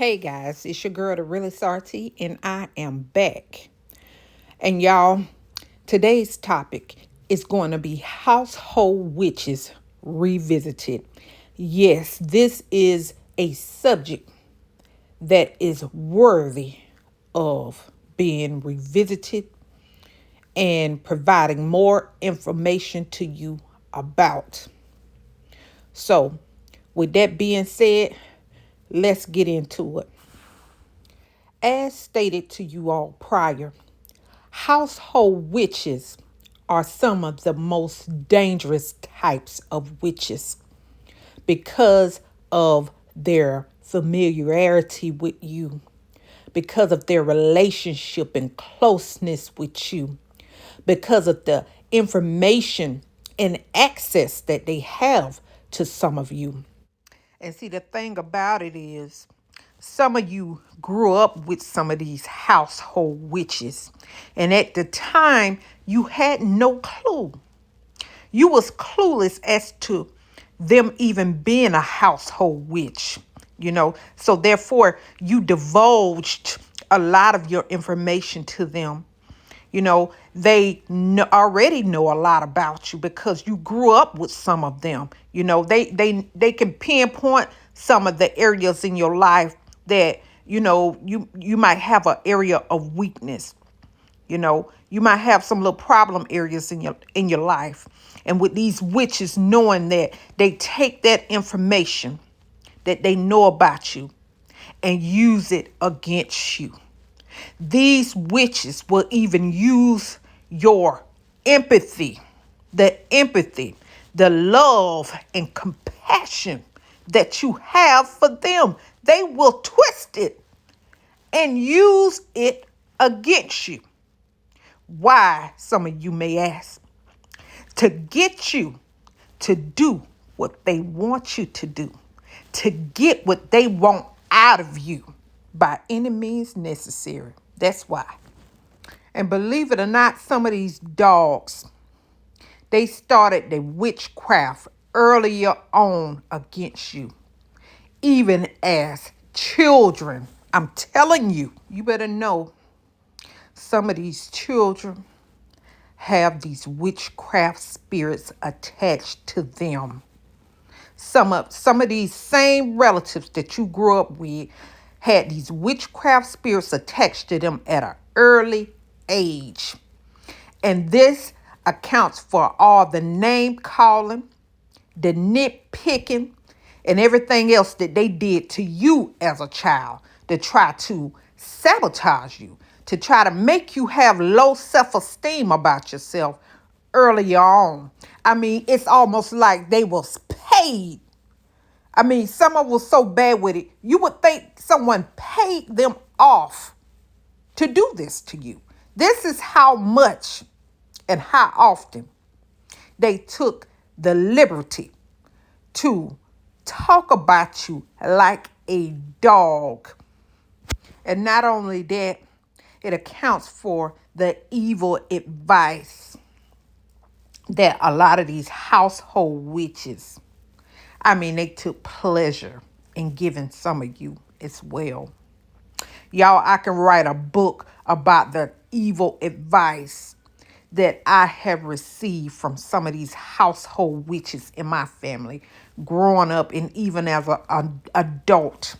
Hey guys, it's your girl, the Realist RT, and I am back. And y'all, today's topic is going to be household witches revisited. Yes, this is a subject that is worthy of being revisited and providing more information to you about. So, with that being said, let's get into it. As stated to you all prior, household witches are some of the most dangerous types of witches because of their familiarity with you, because of their relationship and closeness with you, because of the information and access that they have to some of you. And see, the thing about it is, some of you grew up with some of these household witches. And at the time, you had no clue. You was clueless as to them even being a household witch, So therefore, you divulged a lot of your information to them. They already know a lot about you because you grew up with some of them. They can pinpoint some of the areas in your life that you might have an area of weakness. You might have some little problem areas in your life. And with these witches knowing that, they take that information that they know about you and use it against you. These witches will even use your empathy, the love and compassion that you have for them. They will twist it and use it against you. Why, some of you may ask? To get you to do what they want you to do, to get what they want out of you by any means necessary. That's why. And believe it or not, some of these dogs, they started the witchcraft earlier on against you, even as children. I'm telling you, you better know some of these children have these witchcraft spirits attached to them. Some of these same relatives that you grew up with had these witchcraft spirits attached to them at an early age. And this accounts for all the name calling, the nitpicking, and everything else that they did to you as a child to try to sabotage you, to try to make you have low self-esteem about yourself earlier on. I mean, it's almost like they was paid. I mean, someone was so bad with it, you would think someone paid them off to do this to you. This is how much and how often they took the liberty to talk about you like a dog. And not only that, it accounts for the evil advice that a lot of these household witches, they took pleasure in giving some of you as well. Y'all, I can write a book about the evil advice that I have received from some of these household witches in my family growing up, and even as an adult.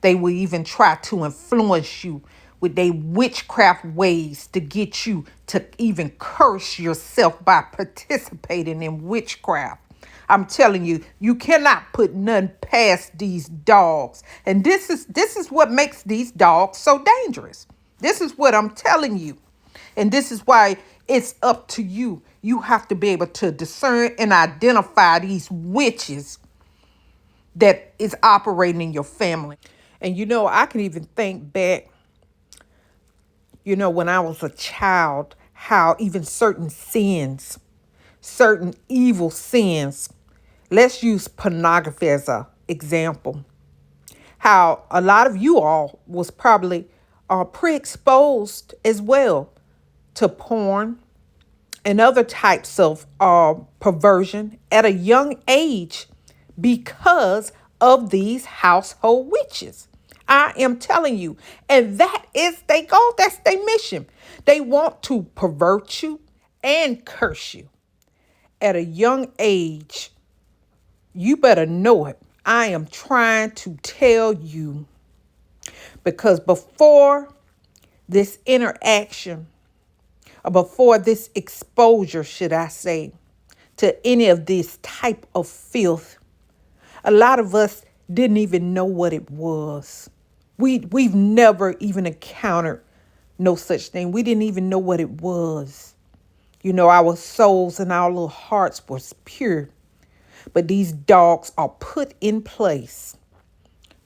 They will even try to influence you with their witchcraft ways to get you to even curse yourself by participating in witchcraft. I'm telling you, you cannot put none past these dogs. And this is what makes these dogs so dangerous. This is what I'm telling you. And this is why it's up to you. You have to be able to discern and identify these witches that is operating in your family. And I can even think back, when I was a child, how even certain sins, certain evil sins, let's use pornography as an example, how a lot of you all was probably pre-exposed as well to porn and other types of perversion at a young age because of these household witches. I am telling you. And that is their goal. That's their mission. They want to pervert you and curse you at a young age. You better know it. I am trying to tell you, because before this interaction, or before this exposure, should I say, to any of this type of filth, a lot of us didn't even know what it was. We've never even encountered no such thing. We didn't even know what it was. You know, our souls and our little hearts was pure. But these dogs are put in place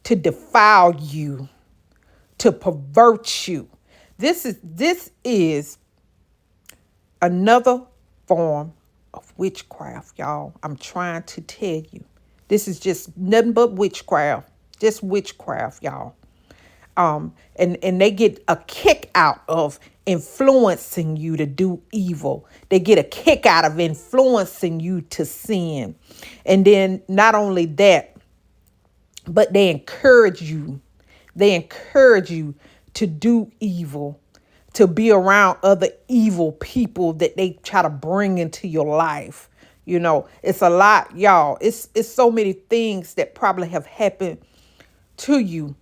to defile you, to pervert you. This is another form of witchcraft, y'all. I'm trying to tell you. This is just nothing but witchcraft. Just witchcraft, y'all. And they get a kick out of influencing you to do evil. They get a kick out of influencing you to sin. And then not only that, but they encourage you. They encourage you to do evil, to be around other evil people that they try to bring into your life. You know, it's a lot, y'all. It's so many things that probably have happened to you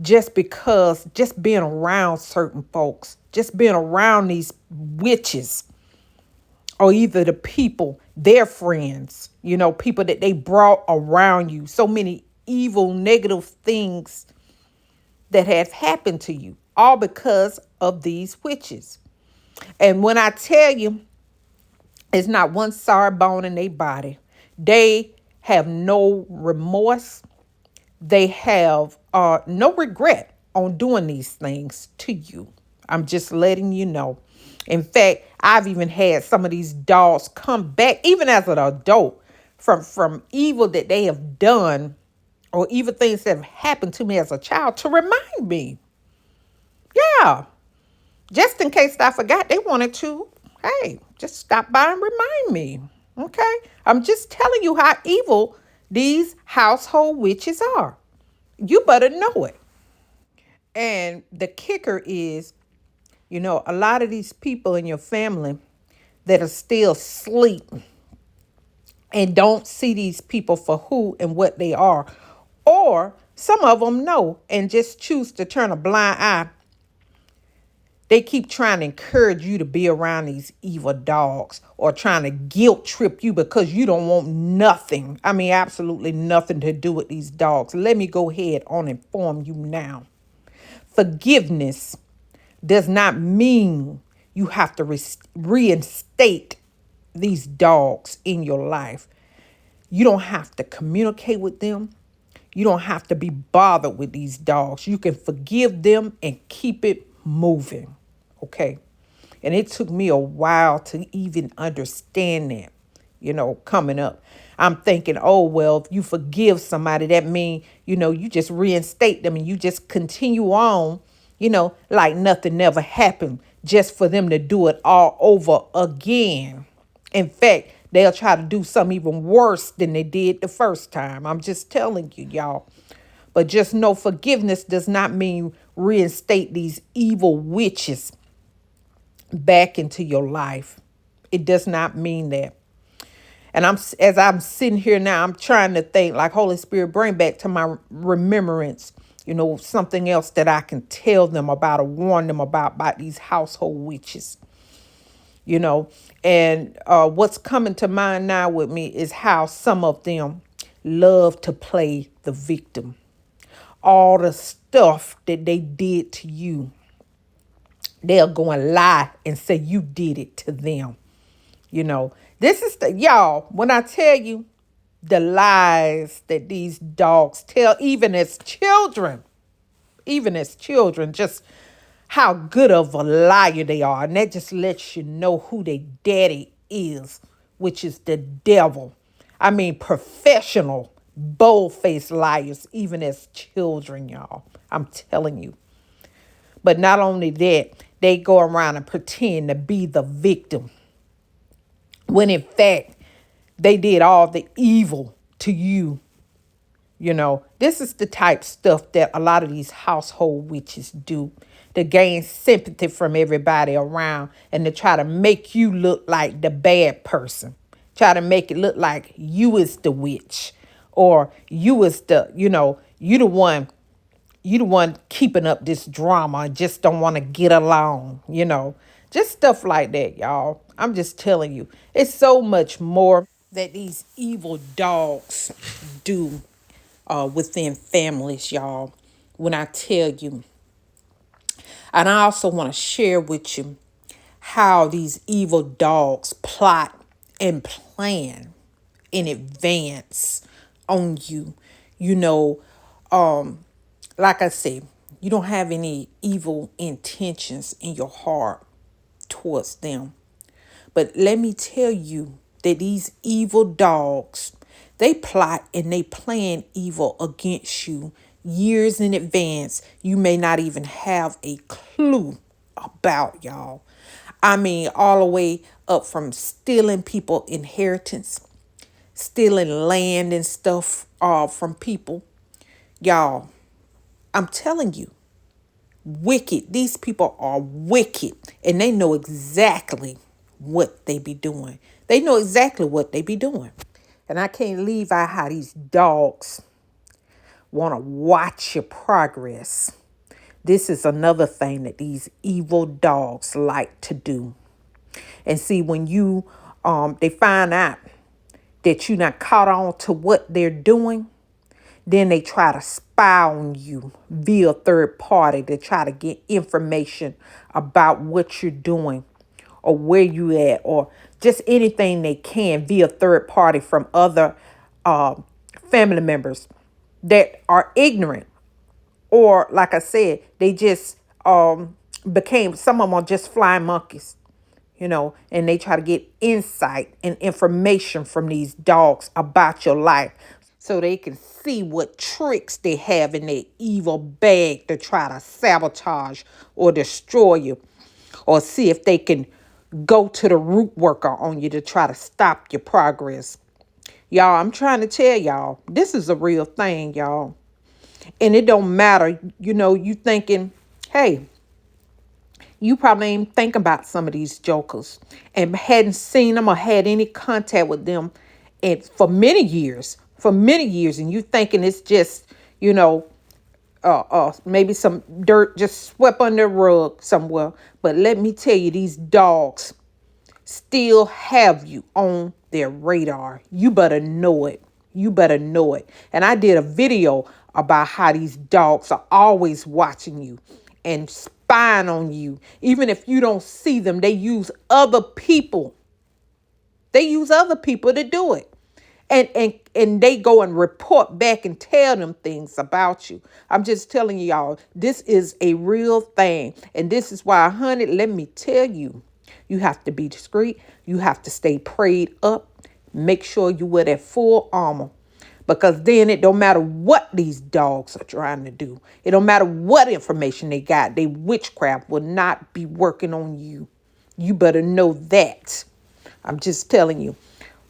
just because, just being around certain folks, just being around these witches, or either the people, their friends, you know, people that they brought around you. So many evil, negative things that have happened to you, all because of these witches. And when I tell you, it's not one sorry bone in their body. They have no remorse. They have no regret on doing these things to you. I'm just letting you know. In fact, I've even had some of these dogs come back, even as an adult, from evil that they have done, or evil things that have happened to me as a child, to remind me. Yeah. Just in case I forgot, they wanted to, hey, just stop by and remind me. Okay? I'm just telling you how evil these household witches are. You better know it. And the kicker is, you know, a lot of these people in your family that are still asleep and don't see these people for who and what they are. Or some of them know and just choose to turn a blind eye. They keep trying to encourage you to be around these evil dogs, or trying to guilt trip you because you don't want nothing. I mean, absolutely nothing to do with these dogs. Let me go ahead on and inform you now. Forgiveness does not mean you have to reinstate these dogs in your life. You don't have to communicate with them. You don't have to be bothered with these dogs. You can forgive them and keep it moving. Okay. And it took me a while to even understand that, you know, coming up. I'm thinking, oh, well, if you forgive somebody, that means, you know, you just reinstate them and you just continue on, you know, like nothing never happened, just for them to do it all over again. In fact, they'll try to do something even worse than they did the first time. I'm just telling you, y'all. But just know, forgiveness does not mean reinstate these evil witches back into your life. It does not mean that. And as I'm sitting here now, I'm trying to think, like, Holy Spirit, bring back to my remembrance, you know, something else that I can tell them about or warn them about these household witches, you know. And what's coming to mind now with me is how some of them love to play the victim. All the stuff that they did to you, they'll go and lie and say you did it to them. You know, this is y'all, when I tell you the lies that these dogs tell, even as children, just how good of a liar they are. And that just lets you know who their daddy is, which is the devil. I mean, professional, bold-faced liars, even as children, y'all. I'm telling you. But not only that, they go around and pretend to be the victim, when in fact, they did all the evil to you. You know, This is the type stuff that a lot of these household witches do to gain sympathy from everybody around and to try to make you look like the bad person. Try to make it look like you is the witch or you is the, you the one keeping up this drama and just don't want to get along. Just stuff like that, y'all. I'm just telling you. It's so much more that these evil dogs do within families, y'all. When I tell you, and I also want to share with you how these evil dogs plot and plan in advance on you. You know, like I said, you don't have any evil intentions in your heart towards them. But let me tell you that these evil dogs, they plot and they plan evil against you years in advance. You may not even have a clue about, y'all. I mean, all the way up from stealing people inheritance, stealing land and stuff from people. Y'all, I'm telling you, wicked. These people are wicked and they know exactly what they be doing. They know exactly what they be doing. And I can't leave out how these dogs want to watch your progress. This is another thing that these evil dogs like to do. And see, when they find out that you not caught on to what they're doing, then they try to spy on you via third party to try to get information about what you're doing or where you at or just anything they can via third party from other uh, family members that are ignorant or like I said, they just became, some of them are just flying monkeys, and they try to get insight and information from these dogs about your life so they can see what tricks they have in their evil bag to try to sabotage or destroy you, or see if they can go to the root worker on you to try to stop your progress. Y'all, I'm trying to tell y'all, this is a real thing, y'all. And it don't matter, you thinking, hey, you probably ain't think about some of these jokers and hadn't seen them or had any contact with them and for many years, and you thinking it's just, maybe some dirt just swept under the rug somewhere. But let me tell you, these dogs still have you on their radar. You better know it. You better know it. And I did a video about how these dogs are always watching you and spying on you. Even if you don't see them, they use other people. They use other people to do it. And they go and report back and tell them things about you. I'm just telling y'all, this is a real thing. And this is why, honey, let me tell you, you have to be discreet. You have to stay prayed up. Make sure you wear that full armor. Because then it don't matter what these dogs are trying to do. It don't matter what information they got. They witchcraft will not be working on you. You better know that. I'm just telling you.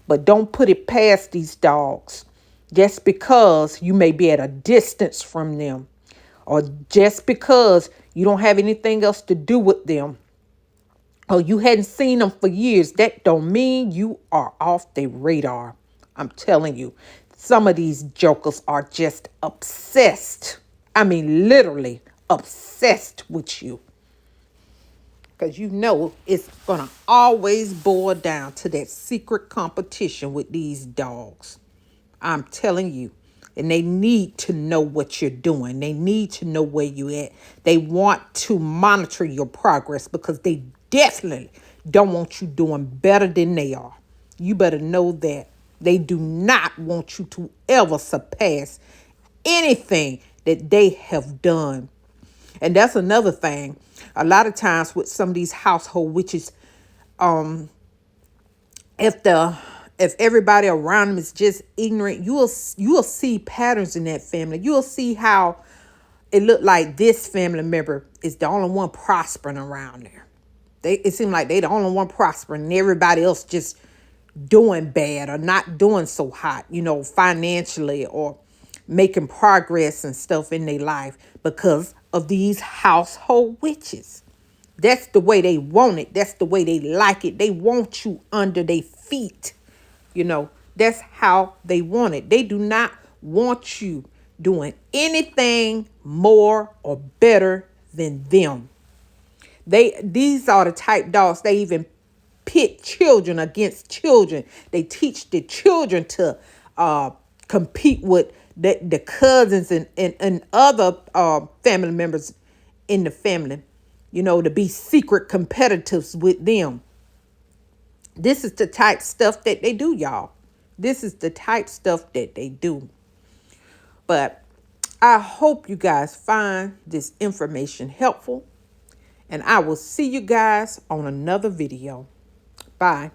But don't put it past these dogs just because you may be at a distance from them or just because you don't have anything else to do with them or you hadn't seen them for years. That don't mean you are off their radar. I'm telling you, some of these jokers are just obsessed. I mean, literally obsessed with you. Because it's going to always boil down to that secret competition with these dogs. I'm telling you. And they need to know what you're doing. They need to know where you at. They want to monitor your progress because they definitely don't want you doing better than they are. You better know that. They do not want you to ever surpass anything that they have done. And that's another thing. A lot of times with some of these household witches, if everybody around them is just ignorant, you will see patterns in that family. You'll see how it looked like this family member is the only one prospering around there. It seemed like they the only one prospering and everybody else just doing bad or not doing so hot, financially or making progress and stuff in their life because of these household witches. That's the way they want it. That's the way they like it. They want you under their feet. That's how they want it. They do not want you doing anything more or better than them. These are the type dogs, they even pit children against children. They teach the children to compete with the cousins and other family members in the family, to be secret competitors with them. This is the type stuff that they do, y'all. This is the type stuff that they do. But I hope you guys find this information helpful. And I will see you guys on another video. Bye.